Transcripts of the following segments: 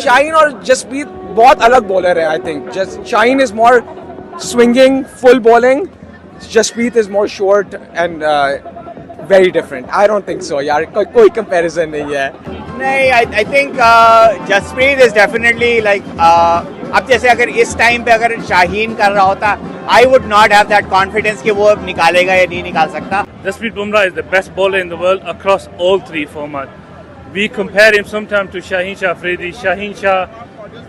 शाहीन और जसप्रीत बहुत अलग बॉलर है. I think Shaheen is more swinging full bowling, Jasprit is more short and very different. I don't think so यार, कोई कंपैरिजन नहीं है. नहीं, I think Jasprit is definitely like, अब जैसे अगर इस टाइम पे अगर शाहीन कर रहा होता, I would not have that confidence कि वो निकालेगा या नहीं निकाल सकता. Jasprit Bumrah is the best bowler in the world across all three formats. We compare him sometimes to Shaheen Shah Afridi. Shaheen Shah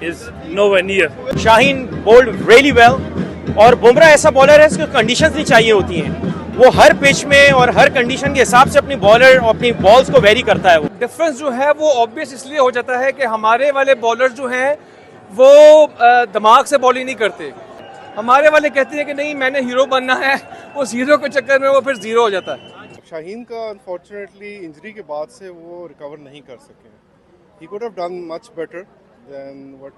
is nowhere near. Shaheen bowled really well और बुमराह ऐसा bowler है जिसको कंडीशंस नहीं चाहिए होती हैं. वो हर pitch में और हर कंडीशन के हिसाब से अपनी बॉलर और अपनी बॉल्स को वेरी करता है. वो डिफरेंस जो है वो ऑब्वियस इसलिए हो जाता है कि हमारे वाले बॉलर जो हैं वो दिमाग से बॉलिंग नहीं करते. हमारे वाले कहते हैं कि नहीं मैंने हीरो बनना है, उस हीरो के चक्कर में वो फिर जीरो हो जाता है. शाहीन का अनफॉर्चुनेटली इंजरी के बाद से वो रिकवर नहीं कर सके. He could have done much better than what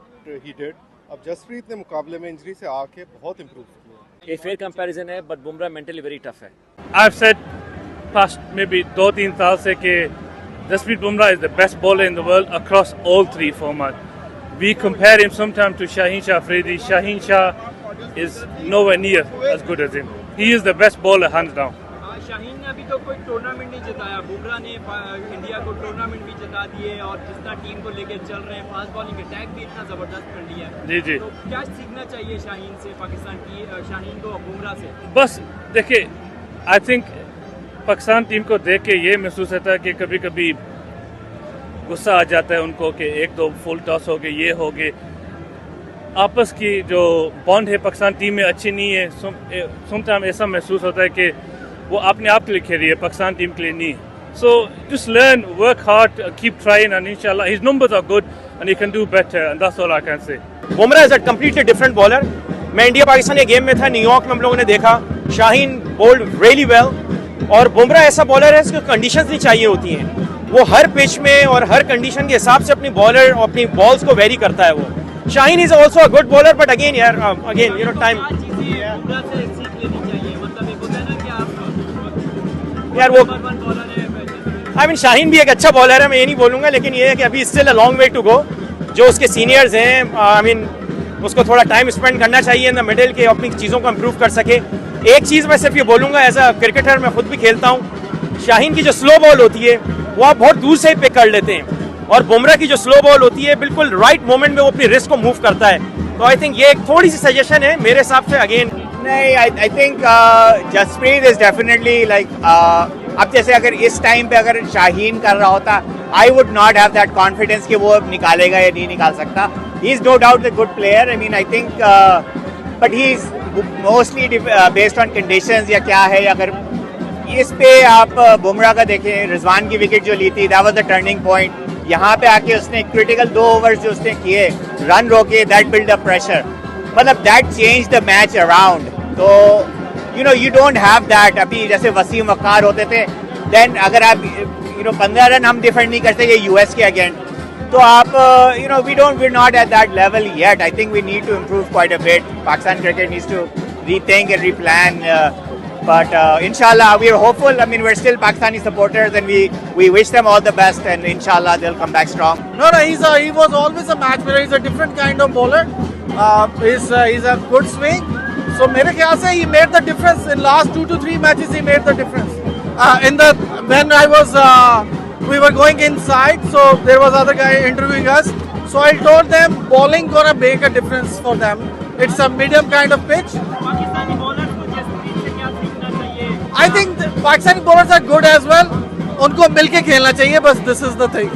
he did. अब जसप्रीत ने मुकाबले में इंजरी से आके बहुत इम्प्रूव किया. ये फेयर कंपैरिजन है, but Bumrah mentally very tough है. I've said past maybe 2-3 साल से कि Jasprit Bumrah is the best bowler in the world across all three formats. We compare him sometimes to Shaheen Shah Afridi. Shaheen Shah is nowhere near as good as him. He is the best bowler hands down. Shaheen ने अभी तो कोई tournament नहीं जिताया. बुमराह ने India को tournament भी जिता दिए और जिस तरह टीम को लेकर चल रहे हैं, फास्ट बॉलिंग अटैक भी इतना जबरदस्त कर लिया है. जी जी. तो क्या सीखना चाहिए शाहीन से, पाकिस्तान की शाहीन को बुमराह से? बस देखिए, आई थिंक पाकिस्तान टीम को देख के ये महसूस होता है कि कभी कभी गुस्सा आ जाता है उनको कि एक दो फुल टॉस हो गए, ये हो गए. आपस की जो बॉन्ड है पाकिस्तान टीम में अच्छी नहीं है. समटाइम ऐसा महसूस होता है कि वो अपने आप के लिए खेल रही है, पाकिस्तान टीम के लिए नहीं. So just learn, work hard, keep trying and इंशाल्लाह his numbers are good and he can do better and that's all I can say. Bumrah is a completely different bowler. मैं इंडिया पाकिस्तान के गेम में था, New York में हम लोगों ने देखा. शाहीन bowled really well और बुमराह ऐसा बॉलर है जिसको कंडीशंस नहीं चाहिए होती हैं. वो हर पिच में और हर कंडीशन के हिसाब से अपनी बॉलर और अपनी बॉल्स को वेरी करता है. वो Shaheen is also a good bowler, but again यार अगेन यू नो टाइम यार वो आई मीन शाहीन भी एक अच्छा बॉलर है, मैं ये नहीं बोलूँगा, लेकिन ये है कि अभी still a long way to go. जो उसके सीनियर्स हैं, आई मीन उसको थोड़ा टाइम स्पेंड करना चाहिए इन द मिडिल के अपनी चीज़ों को इम्प्रूव कर सके. एक चीज़ मैं सिर्फ ये बोलूँगा, एज अ क्रिकेटर मैं खुद भी खेलता हूँ, शाहीन की जो स्लो बॉल होती है वो आप बहुत दूर से ही पिक कर लेते हैं और बुमराह की जो स्लो बॉल होती है बिल्कुल राइट मोमेंट में वो अपनी रिस्ट को मूव करता है. तो आई थिंक ये एक थोड़ी सी सजेशन है मेरे हिसाब से. अगेन नहीं, I think Jasprit is definitely like, अब जैसे अगर इस टाइम पे अगर शाहीन कर रहा होता, I would not have that confidence कि वो निकालेगा या नहीं निकाल सकता. He is no doubt a good player. I mean I think but he is mostly based on conditions या क्या है. अगर इस पे आप बुमराह का देखें, रिजवान की विकेट जो ली थी, that was the turning point. यहाँ पे आके उसने क्रिटिकल 2 ओवर्स जो उसने किए, रन रोके, दैट बिल्ड अ प्रेशर, मतलब that change the match around. तो you know you don't have that. अभी जैसे वसीम वक़ार होते थे, देन अगर आप 15 रन हम डिफेंड नहीं करते ये यूएस के अगेंस्ट, तो आप we're not at that level yet. I think we need to improve quite a bit. Pakistan cricket needs to rethink and replan. But inshallah, we are hopeful. I mean, we're still Pakistani supporters, and we wish them all the best. And inshallah, they'll come back strong. No, he was always a match winner. He's a different kind of bowler. He's a good swing. So, मेरे ख्याल से he made the difference in last 2 to 3 matches. He made the difference. When I was we were going inside, so there was other guy interviewing us. So I told them bowling gonna make a difference for them. It's a medium kind of pitch. Pakistani bowlers को जसप्रीत से क्या सीखना चाहिए? I think Pakistani bowlers are good as well. उनको मिलके खेलना चाहिए, बस this is the thing.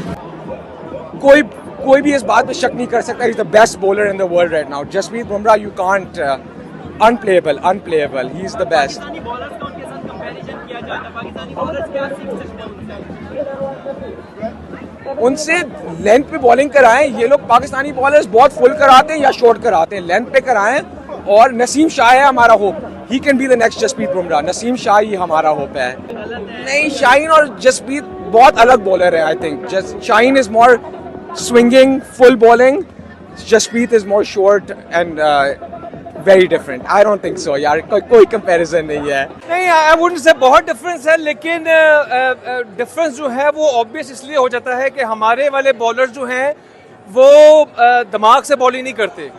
कोई भी इस बात पे शक नहीं कर सकता. He's the best bowler in the world right now. Jasprit Bumrah, you can't unplayable. He's the best. Pakistani bowlers का उनके साथ कंपैरिजन किया जाता है. पाकिस्तानी बॉलर्स क्या सीख सकते हैं उनसे लेंथ पे बॉलिंग कराएं. ये लोग पाकिस्तानी बॉलर्स बहुत फुल कराते हैं या शॉर्ट कराते हैं. लेंथ पे कराएं. और नसीम शाह है हमारा hope. He can be the next Jasprit Bumrah. Naseem Shah ही हमारा होप है. नहीं, शाहीन और जसप्रीत बहुत अलग बॉलर है. I think Shaheen is more swinging full bowling, Jasprit is more short and very different. I don't think so यार, कोई कंपैरिजन नहीं है. नहीं, आई वुडंट से बहुत डिफरेंस है, लेकिन डिफरेंस जो है वो ऑब्वियस इसलिए हो जाता है कि हमारे वाले बॉलर जो हैं वो दिमाग से बॉलिंग नहीं करते।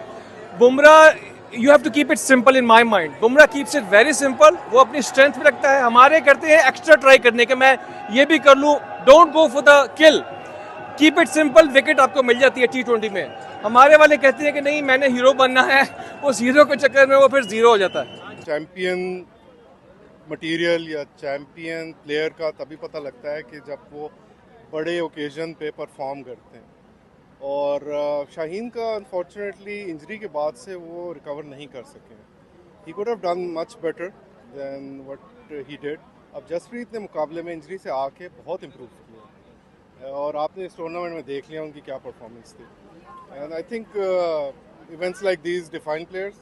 Bumrah, you have to keep it simple in my mind. Bumrah keeps it very simple, वो अपनी स्ट्रेंथ पे रखता है। हमारे करते हैं एक्स्ट्रा ट्राई करने के, मैं ये भी कर लूँ, don't go for the kill, keep it simple, wicket आपको मिल जाती है T20 में। हमारे वाले कहते हैं कि नहीं मैंने हीरो बनना है, उस हीरो के चक्कर में वो फिर जीरो हो जाता है। चैम्पियन मटेरियल या चैम्पियन प्लेयर का तभी पता लगता है कि जब वो बड़े ओकेजन पे परफॉर्म करते हैं। और शाहीन का अनफॉर्चुनेटली इंजरी के बाद से वो रिकवर नहीं कर सके। He could have done much better than what he did. अब जसप्रीत ने मुकाबले में इंजरी से आके बहुत इम्प्रूव किया और आपने इस टूर्नामेंट में देख लिया उनकी क्या परफॉर्मेंस थी। And I think events like these define players,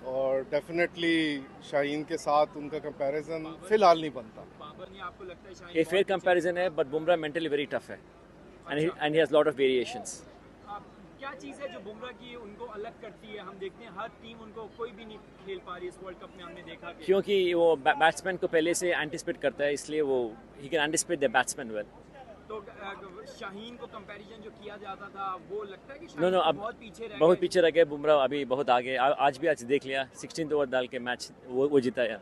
और डेफिनेटली शाहीन के साथ उनका कंपैरिजन फिलहाल नहीं बनता। बाबर ने आपको लगता है शाहीन ये फेयर कंपैरिजन है, but Bumrah mentally very tough है and he has lot of variations. क्या चीज़ है जो बुमराह की उनको अलग करती है? हम देखते हैं हर टीम उनको कोई भी नहीं खेल पा रही इस वर्ल्ड कप में, हमने देखा कि क्योंकि वो बैट्समैन को पहले से एंटिसिपेट करता है, इसलिए वो he can anticipate the batsman well. तो शाहीन को कंपैरिजन जो किया जाता था, वो लगता है कि नो शाहीन अब बहुत पीछे रह गए। बुमराह अभी बहुत आगे। आज भी देख लिया 16th ओवर डाल के मैच वो जिताया।